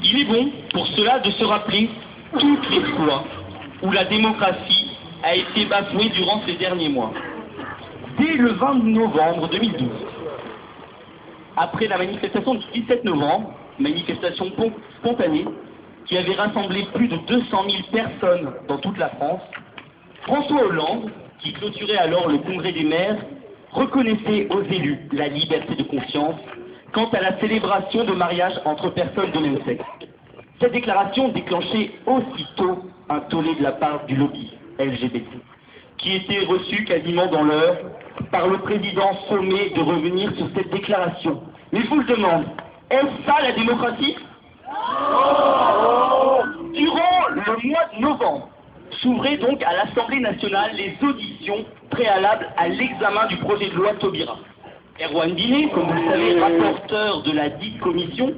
Il est bon pour cela de se rappeler toutes les fois où la démocratie a été bafouée durant ces derniers mois. Dès le 20 novembre 2012, après la manifestation du 17 novembre, manifestation spontanée, qui avait rassemblé plus de 200 000 personnes dans toute la France, François Hollande, qui clôturait alors le congrès des maires, reconnaissait aux élus la liberté de conscience quant à la célébration de mariage entre personnes de même sexe. Cette déclaration déclenchait aussitôt un tollé de la part du lobby LGBT, qui était reçu quasiment dans l'heure par le président sommé de revenir sur cette déclaration. Mais je vous le demande, est-ce ça la démocratie? Durant le mois de novembre, s'ouvraient donc à l'Assemblée nationale les auditions préalables à l'examen du projet de loi Taubira. Erwan Dinet, comme vous le savez, rapporteur de la dite commission,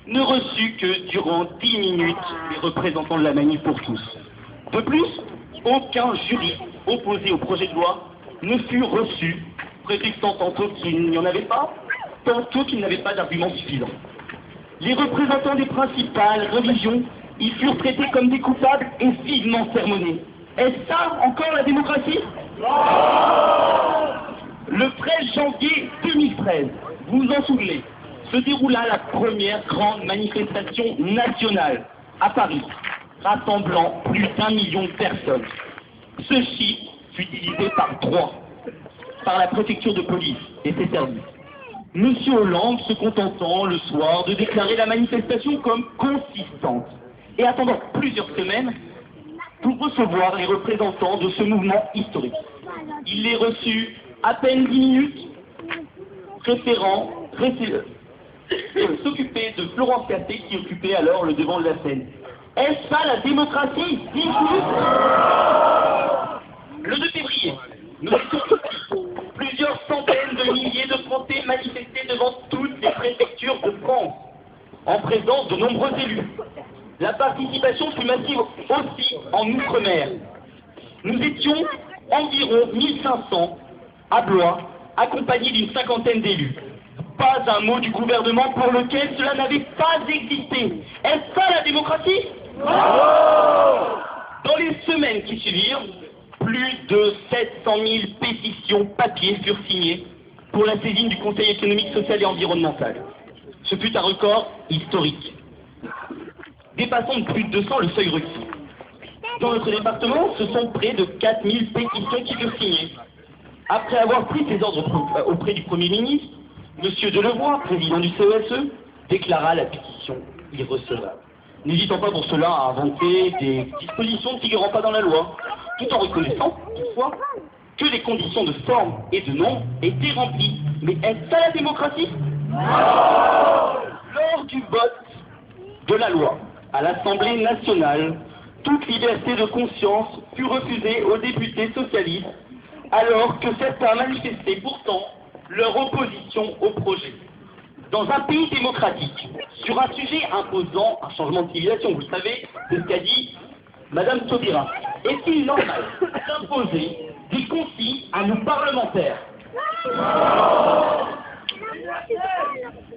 ne reçut que durant 10 minutes les représentants de la Manif pour tous. De plus, aucun juriste opposé au projet de loi ne fut reçu, prétextant tantôt qu'il n'y en avait pas, tantôt qu'il n'avait pas d'arguments suffisants. Les représentants des principales religions y furent traités comme des coupables et vivement sermonnés. Est-ce ça encore la démocratie? Le 13 janvier 2013, vous vous en souvenez, se déroula la première grande manifestation nationale à Paris, rassemblant plus d'1 million de personnes. Ce chiffre fut divisé par 3 par la préfecture de police et ses services. Monsieur Hollande se contentant le soir de déclarer la manifestation comme consistante et attendant plusieurs semaines pour recevoir les représentants de ce mouvement historique. Il les reçut à peine 10 minutes, s'occuper de Florence Cassé qui occupait alors le devant de la scène. Est-ce ça la démocratie? 10 minutes. Le 2 février, nous étions plusieurs centaines de milliers de Français manifestés devant toutes les préfectures de France, en présence de nombreux élus. La participation fut massive aussi en Outre-mer. Nous étions environ 1500 à Blois, accompagnés d'une cinquantaine d'élus. Pas un mot du gouvernement pour lequel cela n'avait pas existé. Est-ce ça la démocratie? Dans les semaines qui suivirent, plus de 700 000 pétitions papier furent signées pour la saisine du Conseil économique, social et environnemental. Ce fut un record historique, dépassant de plus de 200 le seuil requis. Dans notre département, ce sont près de 4000 pétitions qui furent signées. Après avoir pris ses ordres auprès du Premier ministre, M. Delevoye, président du CESE, déclara la pétition irrecevable, n'hésitant pas pour cela à inventer des dispositions ne figurant pas dans la loi, tout en reconnaissant, toutefois, que les conditions de forme et de nombre étaient remplies. Mais est-ce ça la démocratie? Lors du vote de la loi à l'Assemblée nationale, toute liberté de conscience fut refusée aux députés socialistes, alors que certains manifestaient pourtant leur opposition au projet. Dans un pays démocratique, sur un sujet imposant un changement de civilisation, vous le savez, c'est ce qu'a dit Madame Taubira, est-il normal d'imposer des consignes à nos parlementaires?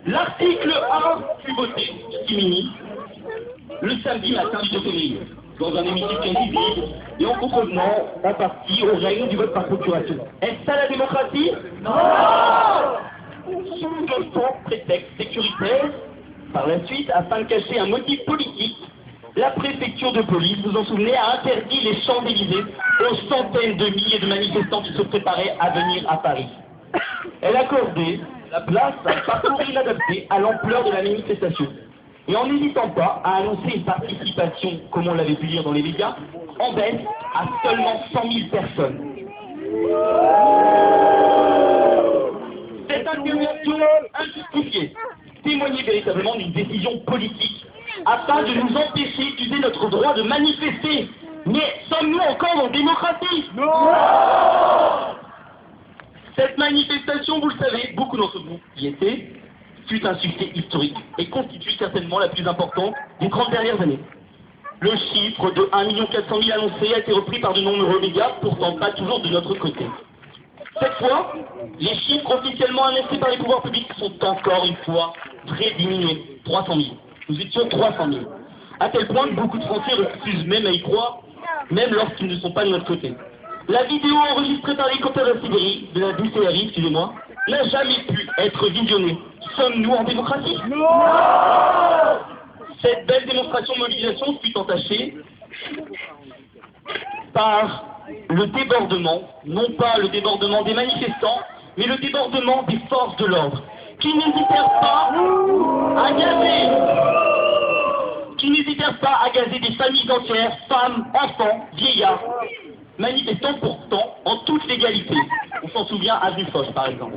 L'article 1 fut voté, Timini, le samedi matin du 2 février, dans un hémicycle invisible et en concomitant en partie aux règles du vote par procuration. Est-ce ça la démocratie? Sous de faux prétextes sécuritaires, par la suite, afin de cacher un motif politique, la préfecture de police, vous en souvenez, a interdit les Champs-Élysées aux centaines de milliers de manifestants qui se préparaient à venir à Paris. Elle accordait la place à un parcours inadapté à l'ampleur de la manifestation. Et en n'hésitant pas à annoncer une participation, comme on l'avait pu lire dans les médias, en baisse à seulement 100 000 personnes. Cette intervention injustifiée témoignait véritablement d'une décision politique afin de nous empêcher d'utiliser notre droit de manifester. Mais sommes-nous encore en démocratie? Non. Cette manifestation, vous le savez, beaucoup d'entre vous y étaient, fut un succès historique et constitue certainement la plus importante des 30 dernières années. Le chiffre de 1 400 000 annoncé a été repris par de nombreux médias, pourtant pas toujours de notre côté. Cette fois, les chiffres officiellement annoncés par les pouvoirs publics sont encore une fois très diminués, 300 000. Nous étions 300 000. À tel point que beaucoup de Français refusent même à y croire, même lorsqu'ils ne sont pas de notre côté. La vidéo enregistrée par l'hélicoptère de la DCRI, excusez-moi, n'a jamais pu être visionnée. Sommes-nous en démocratie? Non. Cette belle démonstration de mobilisation fut entachée par le débordement, non pas le débordement des manifestants, mais le débordement des forces de l'ordre, qui n'hésitèrent pas à gazer des familles entières, femmes, enfants, vieillards, manifestant pourtant en toute légalité. On s'en souvient à Foch, par exemple.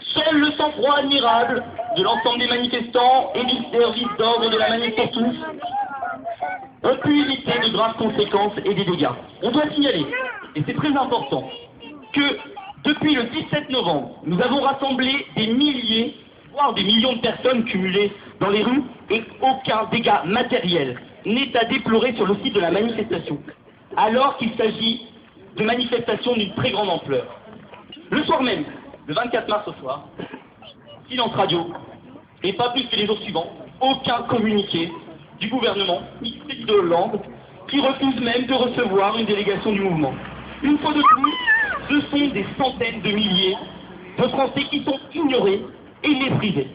Seul le sang-froid admirable de l'ensemble des manifestants et du service d'ordre de la manif pour tous ont pu éviter de graves conséquences et des dégâts. On doit signaler, et c'est très important, que depuis le 17 novembre, nous avons rassemblé des milliers, voire des millions de personnes cumulées dans les rues et aucun dégât matériel n'est à déplorer sur le site de la manifestation, alors qu'il s'agit de manifestations d'une très grande ampleur. Le soir même, le 24 mars au soir, silence radio, et pas plus que les jours suivants, aucun communiqué du gouvernement, ni du président Hollande, qui refuse même de recevoir une délégation du mouvement. Une fois de plus, ce sont des centaines de milliers de Français qui sont ignorés et méprisés.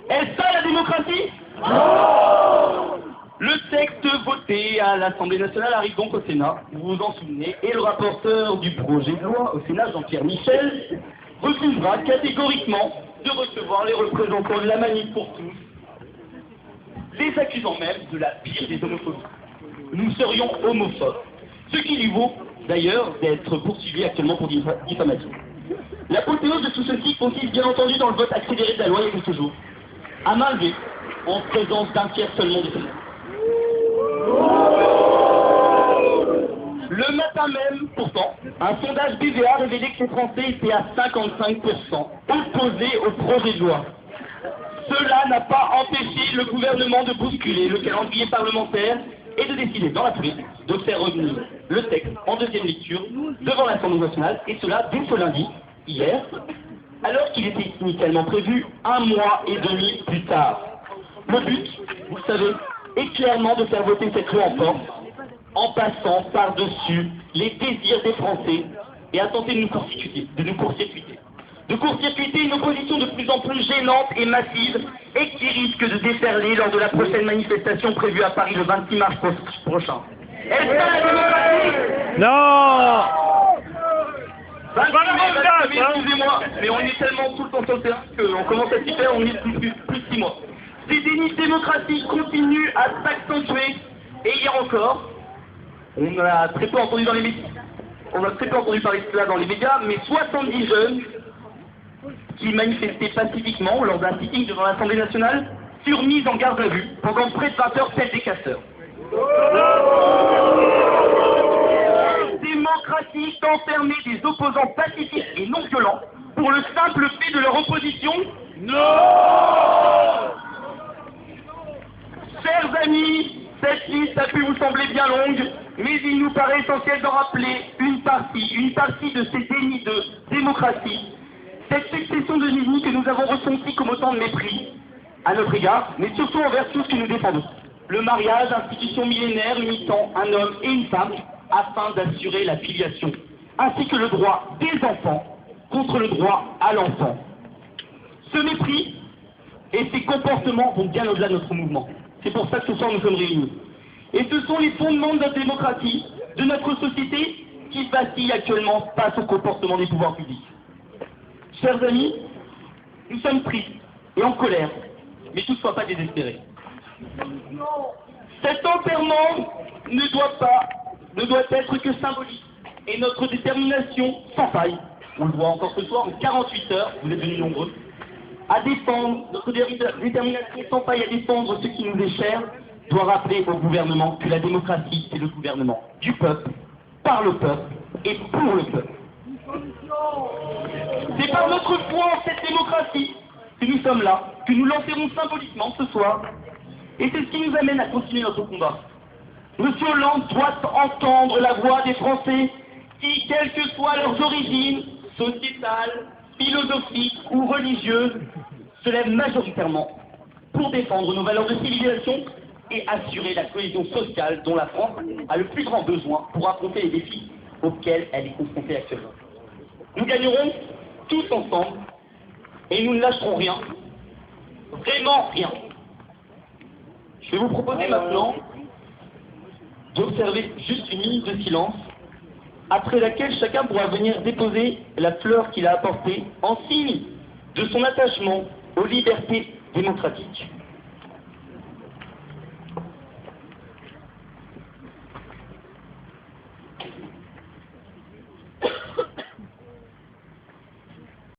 Est-ce ça la démocratie? Non. Le texte voté à l'Assemblée nationale arrive donc au Sénat, vous vous en souvenez, et le rapporteur du projet de loi au Sénat, Jean-Pierre Michel, refusera catégoriquement de recevoir les représentants de la manif pour tous, les accusant même de la pire des homophobies. Nous serions homophobes, ce qui lui vaut d'ailleurs d'être poursuivi actuellement pour diffamation. L'apothéose de tout ceci consiste bien entendu dans le vote accéléré de la loi il y a quelques jours, à main levée, en présence d'un tiers seulement des Sénats. Le matin même, pourtant, un sondage BVA révélait que les Français étaient à 55% opposés au projet de loi. Cela n'a pas empêché le gouvernement de bousculer le calendrier parlementaire et de décider dans la foulée de faire revenir le texte en deuxième lecture devant l'Assemblée nationale, et cela dès ce lundi, hier, alors qu'il était initialement prévu un mois et demi plus tard. Le but, vous le savez, est clairement de faire voter cette loi en force, en passant par-dessus les désirs des Français et à tenter de nous court-circuiter. De court-circuiter une opposition de plus en plus gênante et massive et qui risque de déferler lors de la prochaine manifestation prévue à Paris le 26 mars prochain. Est-ce ça la démocratie? Non. Excusez-moi, mais on est tellement tout le temps sur le terrain qu'on commence à s'y faire, on est plus de 6 mois. Ces dénis démocratiques continuent à s'accentuer, et hier encore, on a très peu entendu dans les médias, on a très peu entendu parler de cela dans les médias, mais 70 jeunes qui manifestaient pacifiquement lors d'un sitting devant l'Assemblée nationale furent mis en garde à vue pendant près de 20 heures tels des casseurs. Démocratie d'enfermer des opposants pacifiques et non violents pour le simple fait de leur opposition? Non. Chers amis, cette liste a pu vous sembler bien longue, mais il nous paraît essentiel d'en rappeler une partie de ces dénis de démocratie, cette succession de dénis que nous avons ressentis comme autant de mépris à notre égard, mais surtout envers tout ce que nous défendons. Le mariage, institution millénaire unissant un homme et une femme afin d'assurer la filiation, ainsi que le droit des enfants contre le droit à l'enfant. Ce mépris et ces comportements vont bien au-delà de notre mouvement. C'est pour ça que ce soir nous sommes réunis. Et ce sont les fondements de notre démocratie, de notre société, qui vacillent actuellement face au comportement des pouvoirs publics. Chers amis, nous sommes tristes et en colère, mais toutefois pas désespérés. Cet enterrement ne doit être que symbolique, et notre détermination sans faille, on le voit encore ce soir, en 48 heures, vous êtes venus nombreux, à défendre, notre détermination sans faille à défendre ce qui nous est cher, doit rappeler au gouvernement que la démocratie, c'est le gouvernement du peuple, par le peuple et pour le peuple. C'est par notre foi en cette démocratie que nous sommes là, que nous l'enterrons symboliquement ce soir, et c'est ce qui nous amène à continuer notre combat. Monsieur Hollande doit entendre la voix des Français qui, quelles que soient leurs origines, sociétales, philosophiques ou religieuses, se lèvent majoritairement pour défendre nos valeurs de civilisation et assurer la cohésion sociale dont la France a le plus grand besoin pour affronter les défis auxquels elle est confrontée actuellement. Nous gagnerons tous ensemble et nous ne lâcherons rien, vraiment rien. Je vais vous proposer maintenant d'observer juste une minute de silence, après laquelle chacun pourra venir déposer la fleur qu'il a apportée en signe de son attachement aux libertés démocratiques.